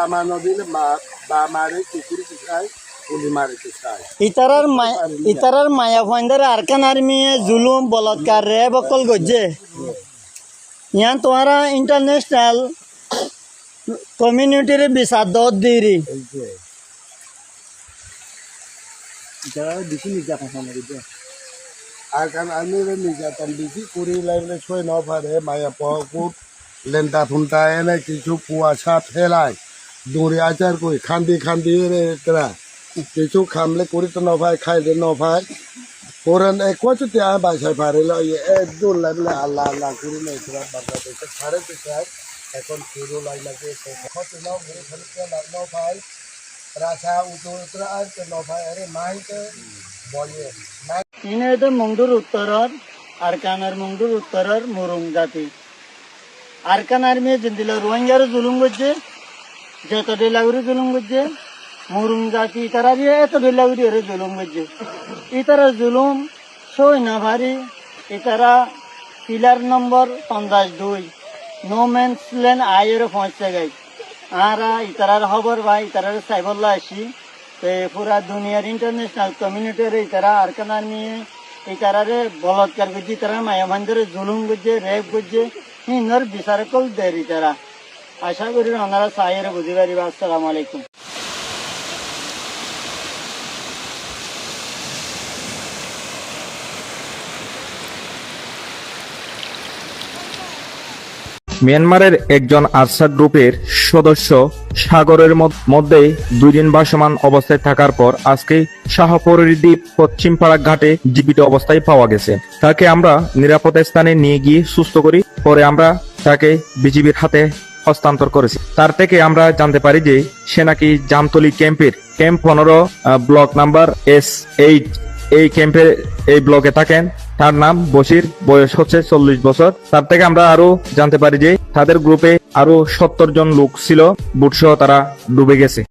বামানো দিলে বা মারে কুকুর খায় পুলি মারে খায় ইতারার মায়া ফাইন্দার আরকান আর্মি জুলুম বলৎকার রে বকল গজ্জে ইয়ান তোমারা ইন্টারন্যাশনাল কমিউনিটির বিচার দত দিরি আরকান আর্মির নির্যাতন বেশি করি লাগলে ছয় ন পারে মায়া পুকুর লেন্টা ফুন্টা এনে কিছু কুয়াশা ফেলায় দৌড়ে আচার কই খান্দি খান্দি এরা কিছু খামলে করি তো নভাই খাইলে নভাই কোরআন কচুতে বাসায় পারে একদম লাগলে আল্লাহ আল্লাহ করি না এরা বাংলাদেশে ছাড়ে তো চাই এখন শুরু লাগলে নভাই রাশা উত্তর আর নভাই আরে মাইকে বলে ইনে মংডুর উত্তরর আরকানের মংডুর উত্তরর মুরুং জাতি আরকান আর্মি জিন্দিলা রোহিঙ্গার জুলুম করছে যত ডেলাগুড়ি জুলুম করছে মুরুং জাতি তারা দিয়ে এত ডেলাগুড়ি এর জুলুম করছে ইতারা জুলুম সই না ভারি ইতারা পিলার নম্বর 52 নো মেন্স ল্যান্ড আয়ের পৌঁছে গাই আরা ইতারার খবর ভাই ইতারার সাইবল্লা আসি তো পুরা দুনিয়ার ইন্টারন্যাশনাল কমিউনিটির ইতারা আরকান আর্মি ইতারারে বলৎকার করছে তারা মায়াভান্ডারে জুলুম করছে রেপ করছে ইনর বিচার কল দেরি তারা আশা করি ওনারা সাইয়ের বুঝি পারিবা। আসসালামু আলাইকুম। মিয়ানমারের একজন আরসাক গ্রুপের সদস্য সাগরের মধ্যেই 2 দিন ভাসমান অবস্থায় থাকার পর আজকে শাহপরীর দ্বীপ পশ্চিম পাড়া ঘাটে জীবিত অবস্থায় পাওয়া গেছে। তাকে আমরা নিরাপদ স্থানে নিয়ে গিয়ে সুস্থ করি, পরে আমরা তাকে বিজিবির হাতে হস্তান্তর করেছি। তার থেকে আমরা জানতে পারি যে সে নাকি জামতলী ক্যাম্পের ক্যাম্প 15 ব্লক নাম্বার S8 এই ক্যাম্পের এই ব্লকে থাকেন। তার নাম বশির, বয়স হচ্ছে 40 বছর। তার থেকে আমরা আরো জানতে পারি যে তাদের গ্রুপে আরো 70 জন লোক ছিল, বুটসহ তারা ডুবে গেছে।